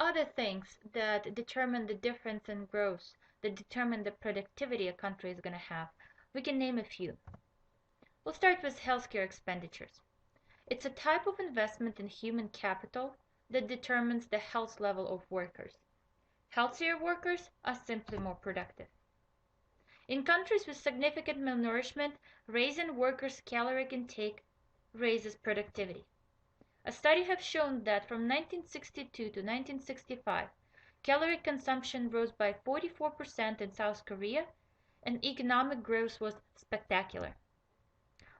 other things that determine the difference in growth, that determine the productivity a country is going to have. We can name a few. We'll start with healthcare expenditures. It's a type of investment in human capital that determines the health level of workers. Healthier workers are simply more productive. In countries with significant malnourishment, raising workers' caloric intake raises productivity. A study has shown that from 1962 to 1965, calorie consumption rose by 44% in South Korea, and economic growth was spectacular.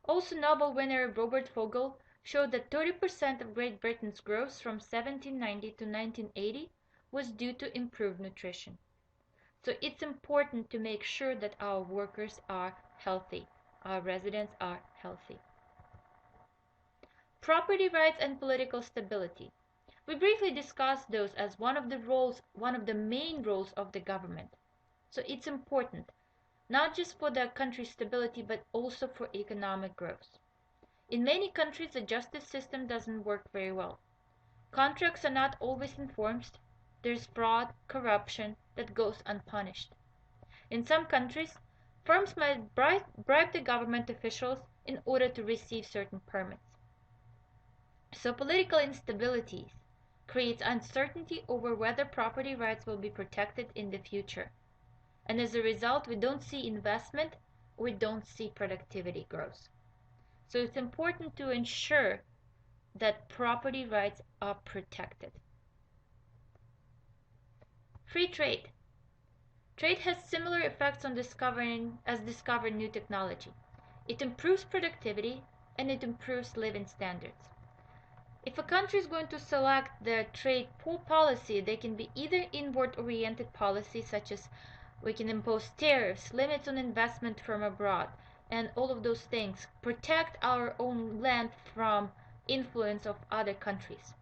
Also, Nobel winner Robert Fogel showed that 30% of Great Britain's growth from 1790 to 1980 was due to improved nutrition. So it's important to make sure that our workers are healthy, our residents are healthy. Property rights and political stability. We briefly discussed those as one of the main roles of the government. So it's important, not just for the country's stability, but also for economic growth. In many countries, the justice system doesn't work very well. Contracts are not always enforced. There's fraud, corruption that goes unpunished. In some countries, firms might bribe the government officials in order to receive certain permits. So political instability creates uncertainty over whether property rights will be protected in the future. And as a result, we don't see investment, we don't see productivity growth. So it's important to ensure that property rights are protected. Free trade. Trade has similar effects on discovering new technology. It improves productivity and it improves living standards. If a country is going to select their trade policy, they can be either inward-oriented policies, such as we can impose tariffs, limits on investment from abroad, and all of those things, protect our own land from influence of other countries.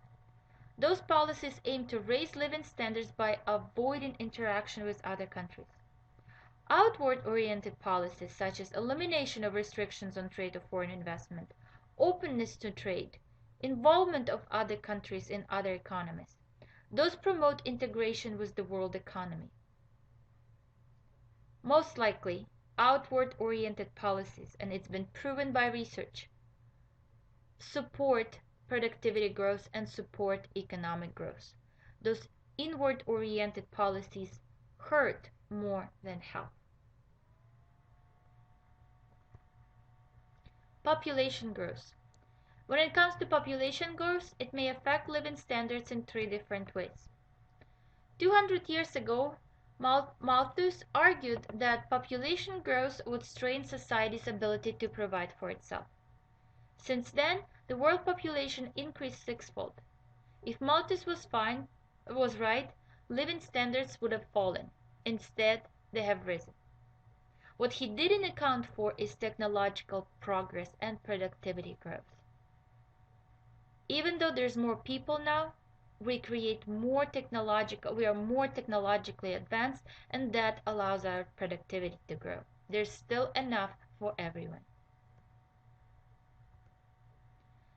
Those policies aim to raise living standards by avoiding interaction with other countries. Outward-oriented policies, such as elimination of restrictions on trade or foreign investment, openness to trade, involvement of other countries in other economies. Those promote integration with the world economy. Most likely, outward-oriented policies, and it's been proven by research, support productivity growth and support economic growth. Those inward-oriented policies hurt more than help. Population growth. When it comes to population growth, it may affect living standards in three different ways. 200 years ago, Malthus argued that population growth would strain society's ability to provide for itself. Since then, the world population increased sixfold. If Malthus was right, living standards would have fallen. Instead, they have risen. What he didn't account for is technological progress and productivity growth. Even though there's more people now, we are more technologically advanced, and that allows our productivity to grow. There's still enough for everyone.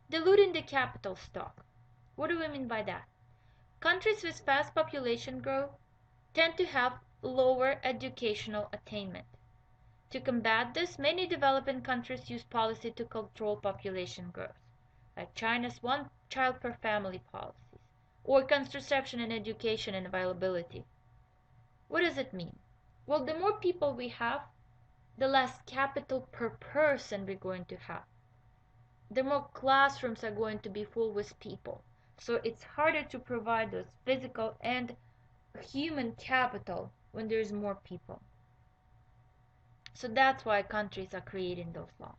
Diluting the capital stock. What do we mean by that? Countries with fast population growth tend to have lower educational attainment. To combat this, many developing countries use policy to control population growth, like China's one-child per family policies, or contraception and education and availability. What does it mean? Well, the more people we have, the less capital per person we're going to have. The more classrooms are going to be full with people. So it's harder to provide those physical and human capital when there's more people. So that's why countries are creating those laws.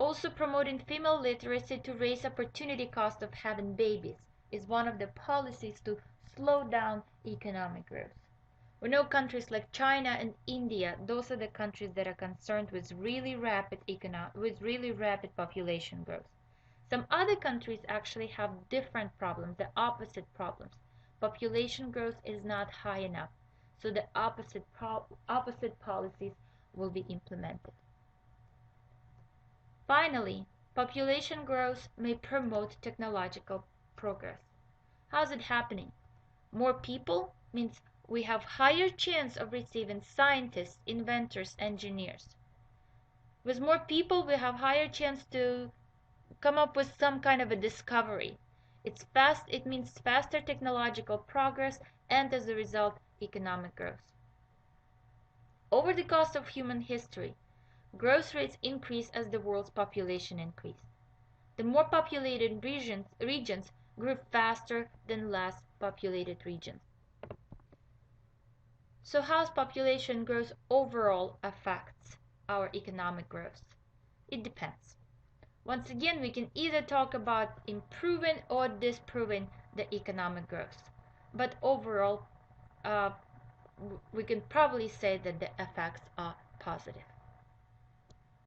Also, promoting female literacy to raise opportunity cost of having babies is one of the policies to slow down economic growth. We know countries like China and India, those are the countries that are concerned with really rapid population growth. Some other countries actually have different problems, the opposite problems. Population growth is not high enough, so the opposite policies will be implemented. Finally, population growth may promote technological progress. How's it happening? More people means we have higher chance of receiving scientists, inventors, engineers. With more people, we have higher chance to come up with some kind of a discovery. It means faster technological progress and as a result, economic growth. Over the course of human history, growth rates increase as the world's population increased. The more populated regions grew faster than less populated regions. So how population growth overall affects our economic growth? It depends. Once again, we can either talk about improving or disproving the economic growth. But overall, we can probably say that the effects are positive.